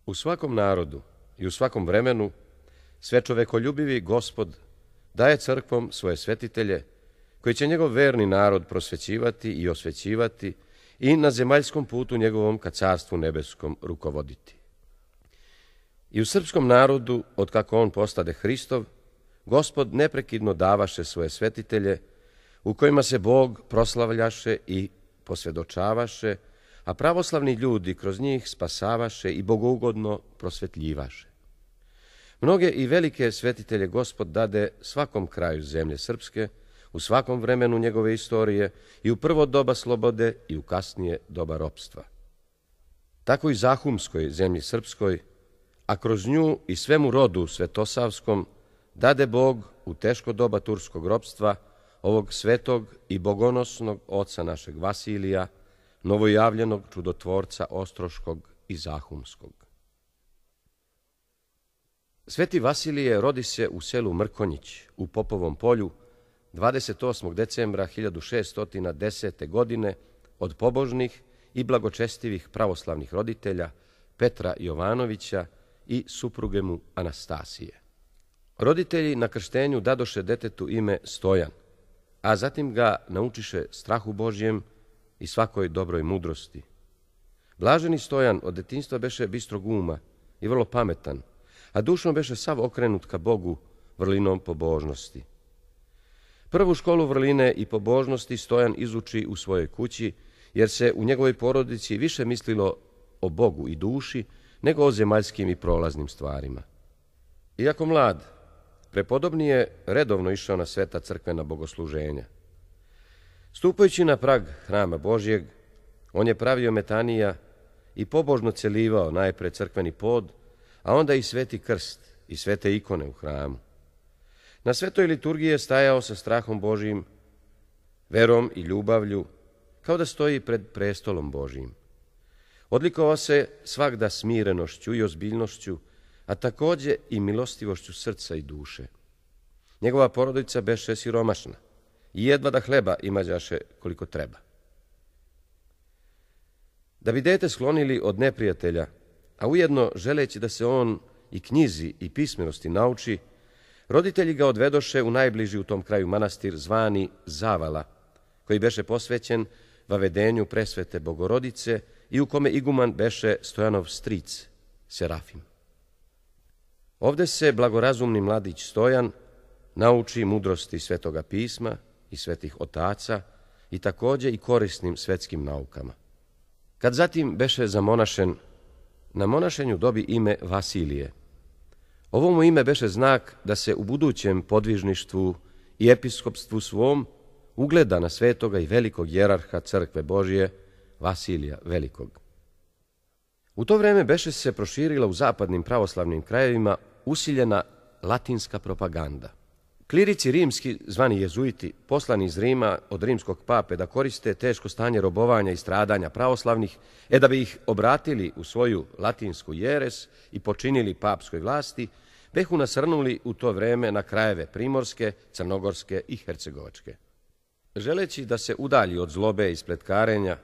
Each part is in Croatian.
U svakom narodu i u svakom vremenu svečovekoljubivi Gospod daje crkvom svoje svetitelje, koji će njegov verni narod prosvećivati i osvećivati i na zemaljskom putu njegovom ka carstvu nebeskom rukovoditi. I u srpskom narodu, otkako on postade Hristov, Gospod neprekidno davaše svoje svetitelje, u kojima se Bog proslavljaše i posvjedočavaše, a pravoslavni ljudi kroz njih spasavaše i bogougodno prosvetljivaše. Mnoge i velike svetitelje Gospod dade svakom kraju zemlje srpske, u svakom vremenu njegove istorije, i u prvo doba slobode i u kasnije doba ropstva. Tako i zahumskoj zemlji srpskoj, a kroz nju i svemu rodu svetosavskom, dade Bog u teško doba turskog ropstva ovog svetog i bogonosnog oca našeg Vasilija, novojavljenog čudotvorca Ostroškog i Zahumskog. Sveti Vasilije rodi se u selu Mrkonjić u Popovom polju 28. decembra 1610. godine od pobožnih i blagočestivih pravoslavnih roditelja Petra Jovanovića i supruge mu Anastasije. Roditelji na krštenju dadoše detetu ime Stojan, a zatim ga naučiše strahu Božjem i svakoj dobroj mudrosti. Blaženi Stojan od detinjstva beše bistrog uma i vrlo pametan, a dušno beše sav okrenut ka Bogu vrlinom pobožnosti. Prvu školu vrline i pobožnosti Stojan izuči u svojoj kući, jer se u njegovoj porodici više mislilo o Bogu i duši nego o zemaljskim i prolaznim stvarima. Iako mlad, prepodobni je redovno išao na sveta crkvena bogosluženja. Stupajući na prag hrama Božjeg, on je pravio metanija i pobožno celivao najpre crkveni pod, a onda i sveti krst i svete ikone u hramu. Na svetoj liturgiji je stajao sa strahom Božjim, verom i ljubavlju, kao da stoji pred prestolom Božjim. Odlikovao se svagda smirenošću i ozbiljnošću, a takođe i milostivošću srca i duše. Njegova porodica beše siromašna i jedva da hleba imađaše koliko treba. Da bi dete sklonili od neprijatelja, a ujedno želeći da se on i knjizi i pismenosti nauči, roditelji ga odvedoše u najbliži u tom kraju manastir zvani Zavala, koji beše posvećen vavedenju presvete Bogorodice i u kome iguman beše Stojanov stric, Serafim. Ovde se blagorazumni mladić Stojan nauči mudrosti svetoga pisma i svetih otaca i takođe i korisnim svetskim naukama. Kad zatim beše zamonašen, na monašenju dobi ime Vasilije. Ovo mu ime beše znak da se u budućem podvižništvu i episkopstvu svom ugleda na svetoga i velikog jerarha crkve Božije, Vasilija Velikog. U to vreme beše se proširila u zapadnim pravoslavnim krajevima usiljena latinska propaganda. Klirici rimski, zvani jezuiti, poslani iz Rima od rimskog pape da koriste teško stanje robovanja i stradanja pravoslavnih, da bi ih obratili u svoju latinsku jeres i počinili papskoj vlasti, behu nasrnuli u to vreme na krajeve Primorske, Crnogorske i Hercegovačke. Želeći da se udalji od zlobe i spletkarenja,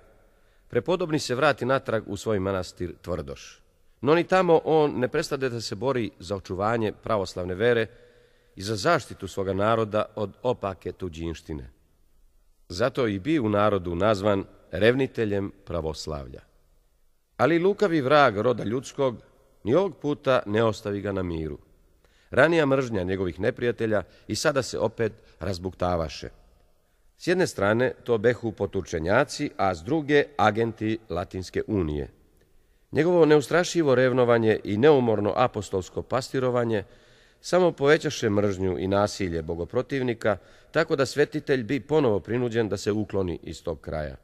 prepodobni se vrati natrag u svoj manastir Tvrdoš. No ni tamo on ne prestade da se bori za očuvanje pravoslavne vere i za zaštitu svoga naroda od opake tuđinštine. Zato i bi u narodu nazvan revniteljem pravoslavlja. Ali lukavi vrag roda ljudskog ni ovog puta ne ostavi ga na miru. Ranija mržnja njegovih neprijatelja i sada se opet razbuktavaše. S jedne strane to behu poturčenjaci, a s druge agenti Latinske unije. Njegovo neustrašivo revnovanje i neumorno apostolsko pastirovanje samo povećaše mržnju i nasilje bogoprotivnika, tako da svetitelj bi ponovo prinuđen da se ukloni iz tog kraja.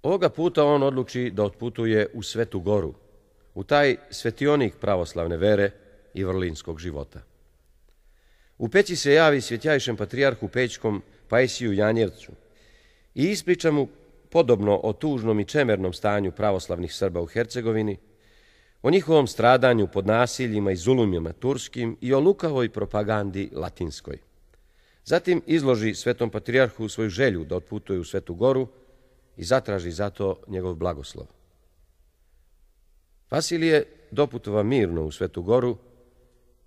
Ovoga puta on odluči da otputuje u Svetu Goru, u taj svetionik pravoslavne vere i vrlinskog života. U Peći se javi svjetjajšem patrijarhu Pećkom Pajsiju Janjevcu i ispriča mu podobno o tužnom i čemernom stanju pravoslavnih Srba u Hercegovini, o njihovom stradanju pod nasiljima i zulumima turskim i o lukavoj propagandi latinskoj. Zatim izloži svetom patrijarhu svoju želju da otputuje u Svetu Goru i zatraži zato njegov blagoslov. Vasilije doputova mirno u Svetu Goru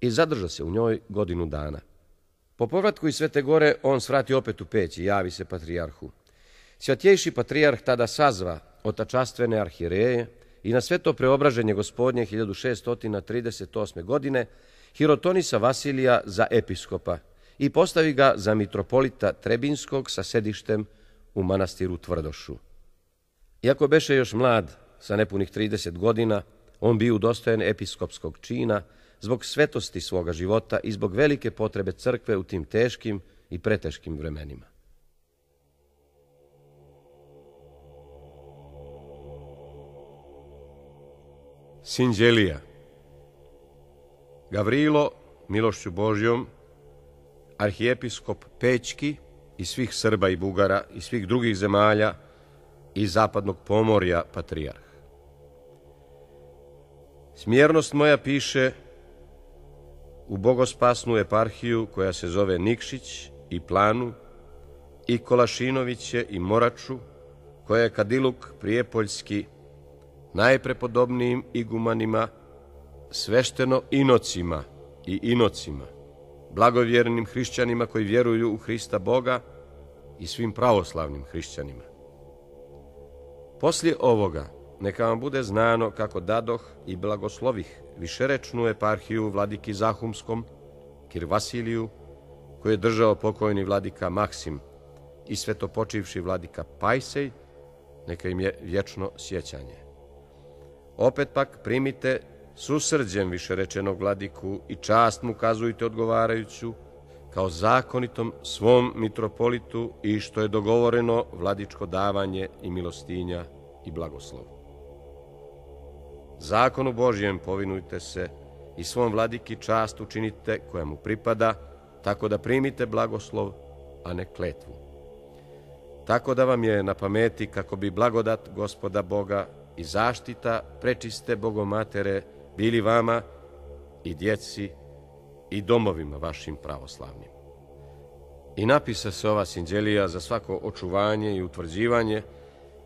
i zadrža se u njoj godinu dana. Po povratku iz Svete Gore on svrati opet u Peć i javi se patrijarhu. Svjatjejši patrijarh tada sazva otačastvene arhijereje i na sveto preobraženje Gospodnje 1638. godine hirotonisa Vasilija za episkopa i postavi ga za mitropolita Trebinskog sa sedištem u manastiru Tvrdošu. Iako beše još mlad, sa nepunih 30 godina, on bio udostojen episkopskog čina zbog svetosti svoga života i zbog velike potrebe crkve u tim teškim i preteškim vremenima. Sinđelija. Gavrilo, milošću Božjom, arhijepiskop Pećki i svih Srba i Bugara i svih drugih zemalja i zapadnog Pomorja patrijarh. Smjernost moja piše u bogospasnu eparhiju koja se zove Nikšić i Planu i Kolašinoviće i Moraču, koja je Kadiluk Prijepoljski najprepodobnijim igumanima, svešteno inocima i inocima, blagovjernim hrišćanima koji vjeruju u Hrista Boga i svim pravoslavnim hrišćanima. Poslije ovoga neka vam bude znano kako dadoh i blagoslovih višerečnu eparhiju vladiki Zahumskom, Kir Vasiliju, koji je držao pokojni vladika Maksim i svetopočivši vladika Pajsej, neka im je vječno sjećanje. Opet pak primite susrđem višerečenog vladiku i čast mu kazujte odgovarajuću, kao zakonitom svom mitropolitu i što je dogovoreno vladičko davanje i milostinja i blagoslov. Zakonu Božjem povinujte se i svom vladiki čast učinite koja mu pripada, tako da primite blagoslov, a ne kletvu. Tako da vam je na pameti kako bi blagodat Gospoda Boga i zaštita prečiste Bogomatere bili vama i djeci i domovima vašim pravoslavnim. I napisa se ova sinđelija za svako očuvanje i utvrđivanje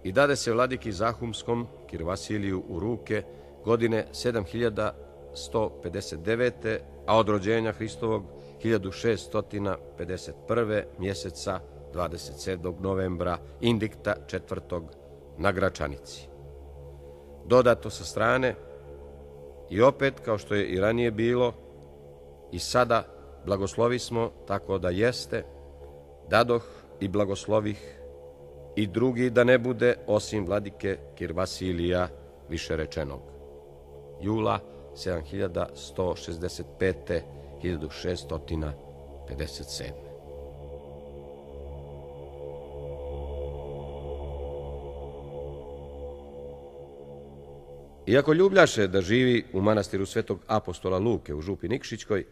i dade se vladiki Zahumskom, Kir Vasiliju, u ruke godine 7159. a od rođenja Hristovog 1651. mjeseca 27. novembra indikta 4. na Gračanici. Dodato sa strane i opet, kao što je i ranije bilo, i sada blagoslovi smo tako da jeste, dadoh i blagoslovih i drugi da ne bude osim vladike Kir Vasilija višerečenog. Jula 7165. 1657. Iako ljubljaše da živi u manastiru svetog apostola Luke u župi Nikšićkoj,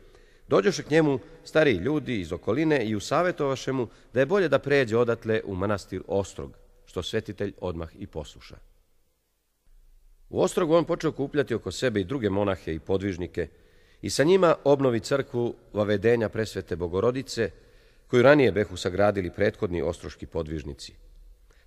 dođoše k njemu stariji ljudi iz okoline i usavjetovaše mu da je bolje da pređe odatle u manastir Ostrog, što svetitelj odmah i posluša. U Ostrogu on počeo kupljati oko sebe i druge monahe i podvižnike i sa njima obnovi crkvu Vavedenja Presvete Bogorodice, koju ranije behu sagradili prethodni ostroški podvižnici.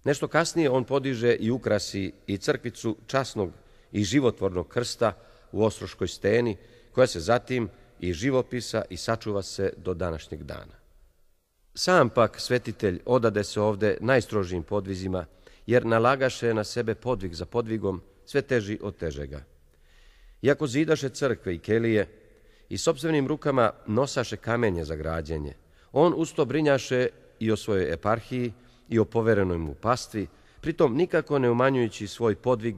Nešto kasnije on podiže i ukrasi i crkvicu časnog i životvornog krsta u Ostroškoj steni, koja se zatim i živopisa i sačuva se do današnjeg dana. Sam pak svetitelj odade se ovde najstrožijim podvizima, jer nalagaše na sebe podvig za podvigom, sve teži od težega. Iako zidaše crkve i kelije i sopstvenim rukama nosaše kamenje za građenje, on usto brinjaše i o svojoj eparhiji i o poverenoj mu pastvi, pritom nikako ne umanjujući svoj podvig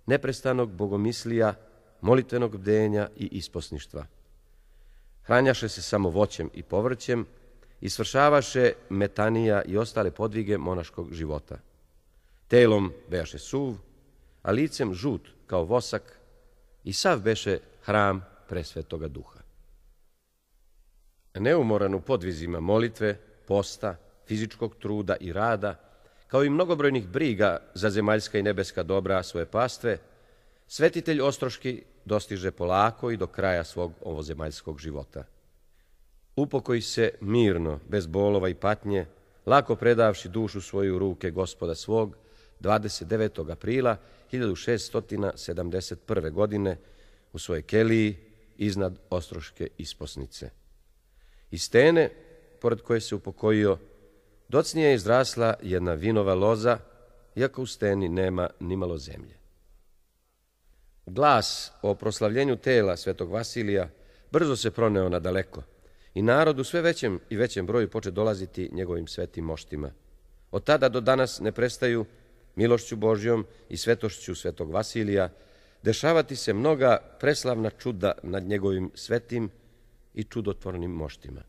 neprestanog bogomislija, molitvenog bdenja i isposništva. Hranjaše se samo voćem i povrćem i svršavaše metanija i ostale podvige monaškog života. Telom bejaše suv, a licem žut kao vosak i sav beše hram presvetoga duha. Neumoran u podvizima molitve, posta, fizičkog truda i rada, kao i mnogobrojnih briga za zemaljska i nebeska dobra svoje pastve, svetitelj Ostroški dostiže polako i do kraja svog ovozemaljskog života. Upokoji se mirno, bez bolova i patnje, lako predavši dušu svoju u ruke Gospoda svog, 29. aprila 1671. godine u svojoj keliji iznad Ostroške isposnice. Iz stene, pored koje se upokojio, docnije je izrasla jedna vinova loza, iako u steni nema nimalo zemlje. Glas o proslavljenju tela svetog Vasilija brzo se proneo nadaleko i narod u sve većem i većem broju poče dolaziti njegovim svetim moštima. Od tada do danas ne prestaju, milošću Božjom i svetošću svetog Vasilija, dešavati se mnoga preslavna čuda nad njegovim svetim i čudotvornim moštima.